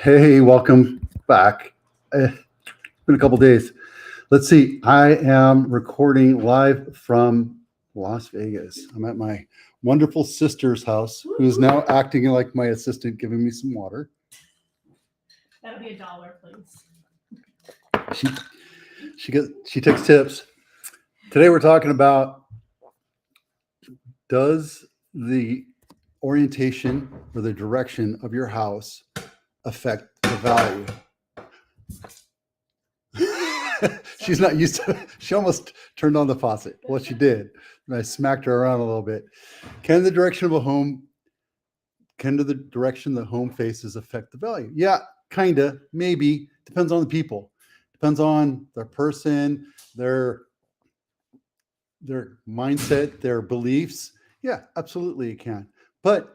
Hey, welcome back. It's been a couple days. Let's see. I am recording live from Las Vegas. I'm at my wonderful sister's house, who's now acting like my assistant, giving me some water. That'll be $1, please. She takes tips. Today we're talking about, does the orientation or the direction of your house affect the value? She's not used to it. She almost turned on the faucet. Well, she did. And I smacked her around a little bit. Can the direction the home faces affect the value? Yeah, kind of, maybe. Depends on the people. Depends on their person, their mindset, their beliefs. Yeah, absolutely it can. But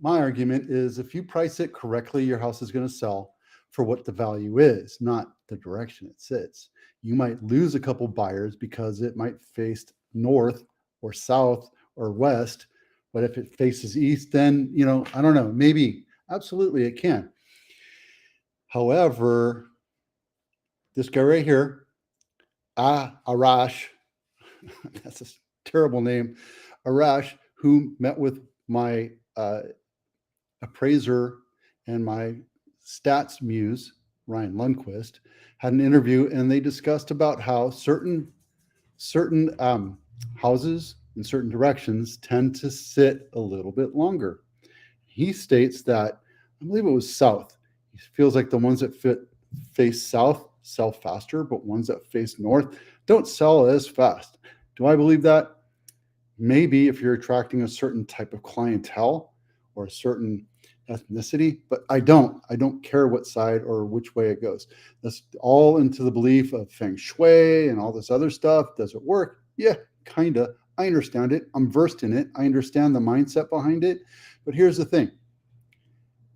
my argument is, if you price it correctly, your house is going to sell for what the value is, not the direction it sits. You might lose a couple buyers because it might face north or south or west. But if it faces east, then, I don't know, maybe. Absolutely it can. However, this guy right here, Arash, that's a terrible name, Arash, who met with my appraiser and my stats muse, Ryan Lundquist, had an interview, and they discussed about how certain houses in certain directions tend to sit a little bit longer. He states that, I believe it was south. He feels like the ones that face south sell faster, but ones that face north don't sell as fast. Do I believe that? Maybe if you're attracting a certain type of clientele or a certain ethnicity, but I don't care what side or which way it goes. That's all into the belief of feng shui and all this other stuff. Does it work? Yeah, kind of. I understand it. I'm versed in it. I understand the mindset behind it. But here's the thing.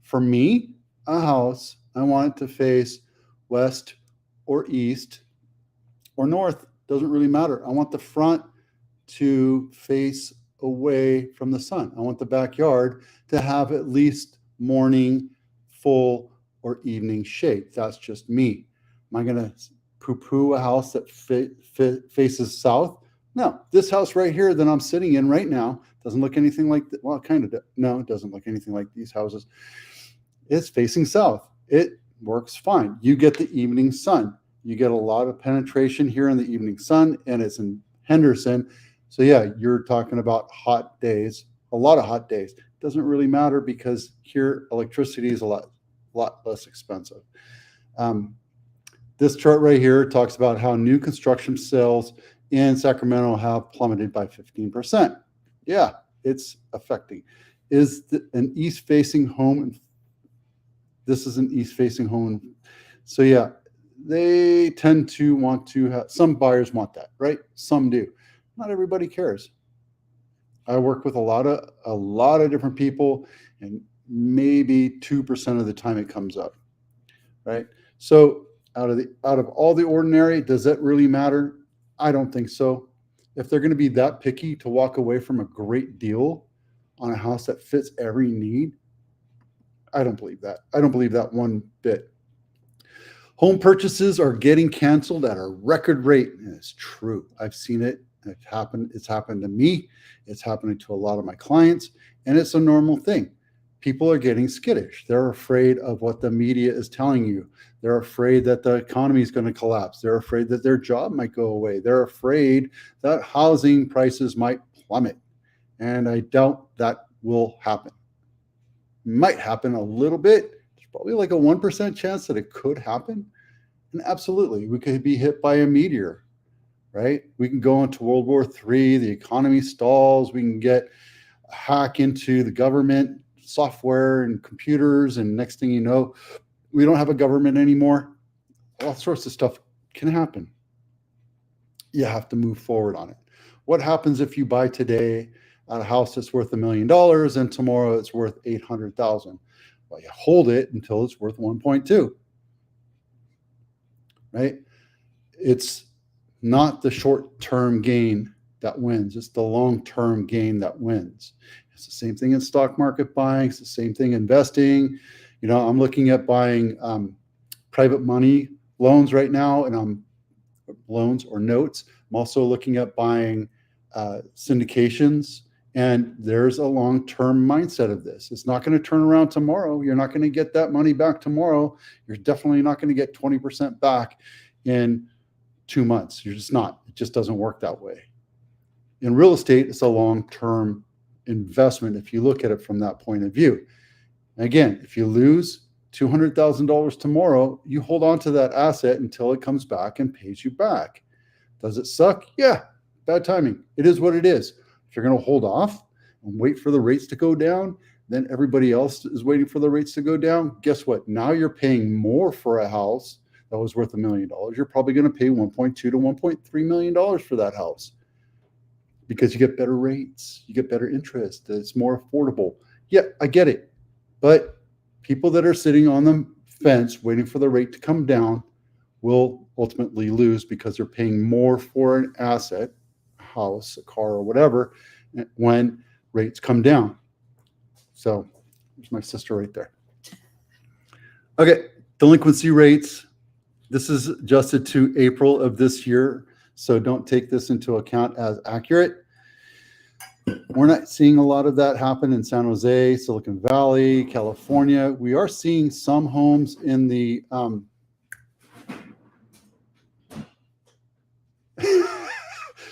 For me, a house, I want it to face west or east or north. Doesn't really matter. I want the front to face away from the sun. I want the backyard to have at least morning, full, or evening shade. That's just me. Am I going to poo-poo a house that faces south? No. This house right here that I'm sitting in right now doesn't look anything like, well, kind of. No, it doesn't look anything like these houses. It's facing south. It works fine. You get the evening sun. You get a lot of penetration here in the evening sun, and it's in Henderson. So yeah, you're talking about hot days, a lot of hot days. Doesn't really matter because here electricity is a lot less expensive. This chart right here talks about how new construction sales in Sacramento have plummeted by 15%. Yeah, it's affecting. Is an east-facing home? This is an east-facing home. So yeah, they tend to want to have, some buyers want that, right? Some do. Not everybody cares. I work with a lot of different people, and maybe 2% of the time it comes up, right? So out of all the ordinary, does that really matter? I don't think so. If they're going to be that picky to walk away from a great deal on a house that fits every need, I don't believe that. I don't believe that one bit. Home purchases are getting canceled at a record rate, and it's true. I've seen it. It's happened to me. It's happening to a lot of my clients, and it's a normal thing. People are getting skittish. They're afraid of what the media is telling you. They're afraid that the economy is going to collapse. They're afraid that their job might go away. They're afraid that housing prices might plummet. And I doubt that will happen. Might happen a little bit. There's probably like a 1% chance that it could happen. And absolutely, we could be hit by a meteor. Right? We can go into World War III, the economy stalls, we can get a hack into the government software and computers, and next thing you know, we don't have a government anymore. All sorts of stuff can happen. You have to move forward on it. What happens if you buy today at a house that's worth $1 million and tomorrow it's worth $800,000? Well, you hold it until it's worth 1.2. Right? It's not the short-term gain that wins. It's the long-term gain that wins. It's the same thing in stock market buying. It's the same thing investing. I'm looking at buying private money loans right now, and I'm loans or notes. I'm also looking at buying syndications, and there's a long-term mindset of this. It's not going to turn around tomorrow. You're not going to get that money back tomorrow. You're definitely not going to get 20% back in 2 months. You're just not. It just doesn't work that way. In real estate, it's a long-term investment if you look at it from that point of view. Again, if you lose $200,000 tomorrow, you hold on to that asset until it comes back and pays you back. Does it suck? Yeah, bad timing. It is what it is. If you're going to hold off and wait for the rates to go down, then everybody else is waiting for the rates to go down. Guess what? Now you're paying more for a house that was worth $1 million. You're probably going to pay $1.2 to $1.3 million for that house because you get better rates, you get better interest, it's more affordable. Yeah, I get it. But people that are sitting on the fence waiting for the rate to come down will ultimately lose because they're paying more for an asset, a house, a car, or whatever, when rates come down. So there's my sister right there. Okay, delinquency rates. This is adjusted to April of this year, so don't take this into account as accurate. We're not seeing a lot of that happen in San Jose, Silicon Valley, California. We are seeing some homes in the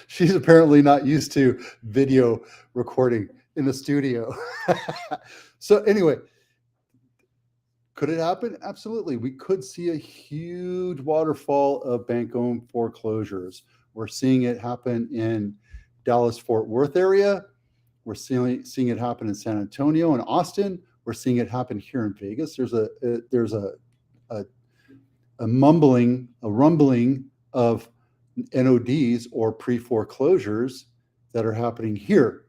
she's apparently not used to video recording in the studio. So anyway, could it happen? Absolutely. We could see a huge waterfall of bank-owned foreclosures. We're seeing it happen in Dallas-Fort Worth area. We're seeing it happen in San Antonio and Austin. We're seeing it happen here in Vegas. There's a rumbling of NODs or pre-foreclosures that are happening here.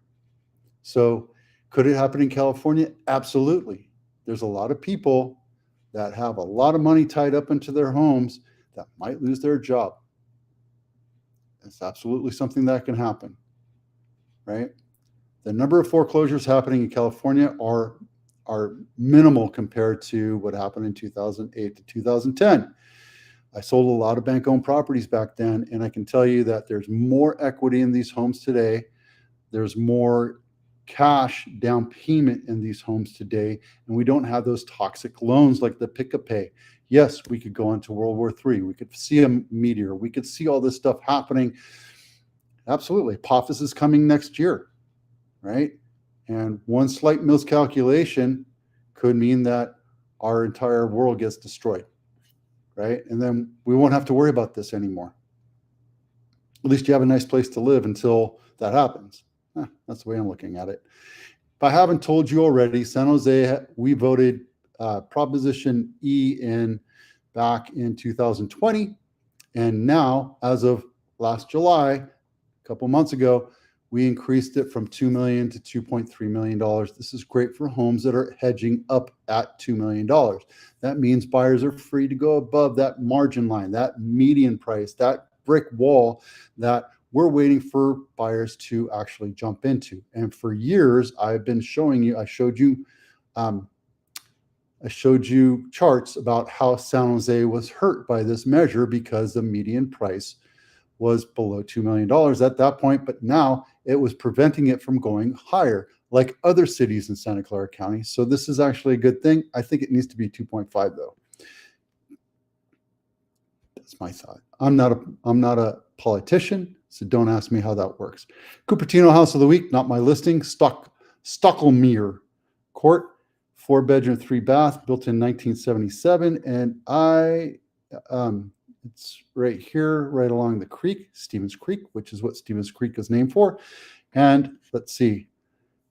So could it happen in California? Absolutely. There's a lot of people that have a lot of money tied up into their homes that might lose their job. It's absolutely something that can happen, right? The number of foreclosures happening in California are minimal compared to what happened in 2008 to 2010. I sold a lot of bank-owned properties back then, and I can tell you that there's more equity in these homes today. There's more cash down payment in these homes today, and we don't have those toxic loans like the pick-a-pay. Yes, we could go into World War III. We could see a meteor. We could see all this stuff happening. Absolutely. Apophis is coming next year, right? And one slight miscalculation could mean that our entire world gets destroyed, right? And then we won't have to worry about this anymore. At least you have a nice place to live until that happens. That's the way I'm looking at it. If I haven't told you already, San Jose, we voted Proposition E back in 2020. And now, as of last July, a couple months ago, we increased it from $2 million to $2.3 million. This is great for homes that are hedging up at $2 million. That means buyers are free to go above that margin line, that median price, that brick wall that we're waiting for buyers to actually jump into. And for years, I've been showing you, I showed you charts about how San Jose was hurt by this measure because the median price was below $2 million at that point, but now it was preventing it from going higher, like other cities in Santa Clara County. So this is actually a good thing. I think it needs to be 2.5 though. That's my thought. I'm not a politician, so don't ask me how that works. Cupertino House of the Week, not my listing. Stocklemere Court, 4-bedroom, 3-bath, built in 1977, and it's right here, right along the creek, Stevens Creek, which is what Stevens Creek is named for. And let's see,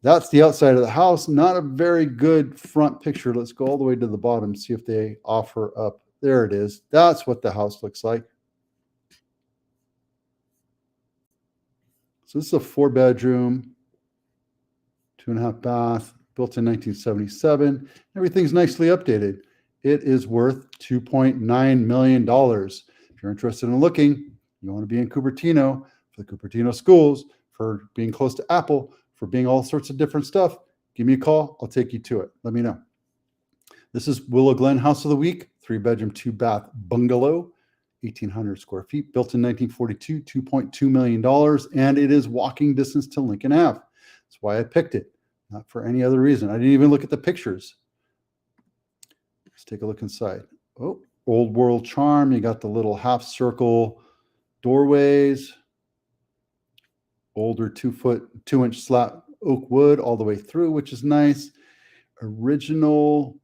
that's the outside of the house. Not a very good front picture. Let's go all the way to the bottom, see if they offer up. There it is. That's what the house looks like. So this is a 4-bedroom, 2.5 bath, built in 1977. Everything's nicely updated. It is worth $2.9 million. If you're interested in looking, you want to be in Cupertino, for the Cupertino schools, for being close to Apple, for being all sorts of different stuff, give me a call. I'll take you to it. Let me know. This is Willow Glen House of the Week, 3-bedroom, 2-bath bungalow, 1,800 square feet, built in 1942, $2.2 million, and it is walking distance to Lincoln Ave. That's why I picked it, not for any other reason. I didn't even look at the pictures. Let's take a look inside. Oh, old world charm. You got the little half circle doorways, older 2-inch slat oak wood all the way through, which is nice. Original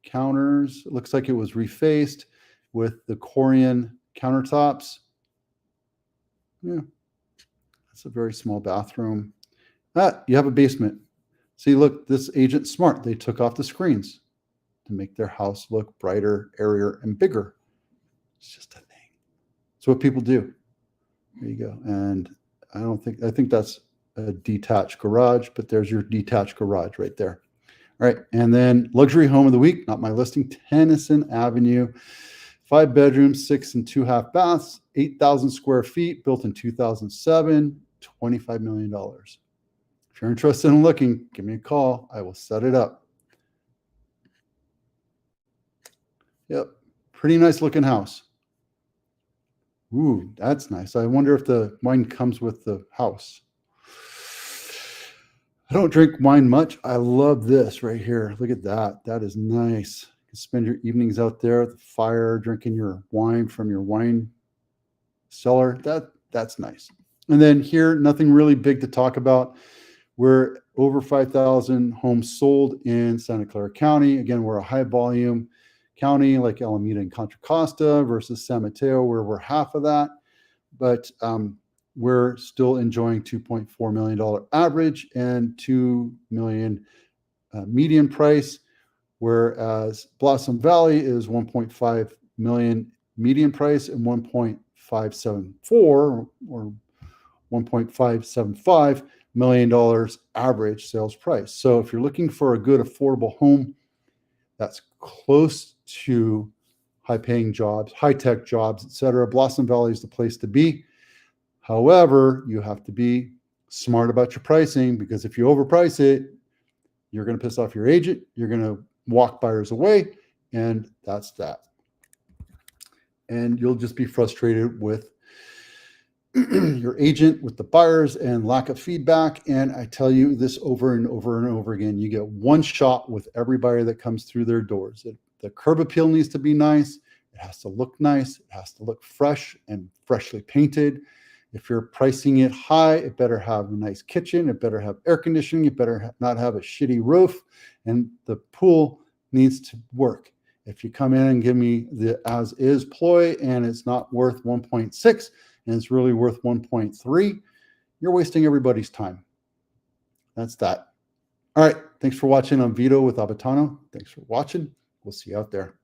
counters. It looks like it was refaced with the Corian countertops. Yeah, that's a very small bathroom. You have a basement. See, look, this agent's smart. They took off the screens to make their house look brighter, airier, and bigger. It's just a thing. It's what people do. There you go. And I think that's a detached garage, but there's your detached garage right there. All right. And then luxury home of the week, not my listing, Tennyson Avenue, 5 bedrooms, 6 and 2.5 baths, 8,000 square feet, built in 2007, $25 million. If you're interested in looking, give me a call. I will set it up. Yep. Pretty nice looking house. Ooh, that's nice. I wonder if the wine comes with the house. I don't drink wine much. I love this right here. Look at that. That is nice. You can spend your evenings out there at the fire, drinking your wine from your wine cellar. That's nice. And then here, nothing really big to talk about. We're over 5,000 homes sold in Santa Clara County. Again, we're a high volume county like Alameda and Contra Costa versus San Mateo, where we're half of that. But we're still enjoying $2.4 million average and $2 million median price, whereas Blossom Valley is 1.5 million median price and 1.574 or $1.575 million average sales price. So if you're looking for a good affordable home that's close to high-paying jobs, high-tech jobs, etc., Blossom Valley is the place to be. However, you have to be smart about your pricing, because if you overprice it, you're going to piss off your agent, you're going to walk buyers away, and that's that. And you'll just be frustrated with your agent, with the buyers, and lack of feedback. And I tell you this over and over and over again, you get one shot with every buyer that comes through their doors. The curb appeal needs to be nice. It has to look nice. It has to look fresh and freshly painted. If you're pricing it high, it better have a nice kitchen. It better have air conditioning. It better not have a shitty roof. And the pool needs to work. If you come in and give me the as-is ploy and it's not worth 1.6 and it's really worth 1.3, you're wasting everybody's time. That's that. All right. Thanks for watching on Vito with Abitano. Thanks for watching. We'll see you out there.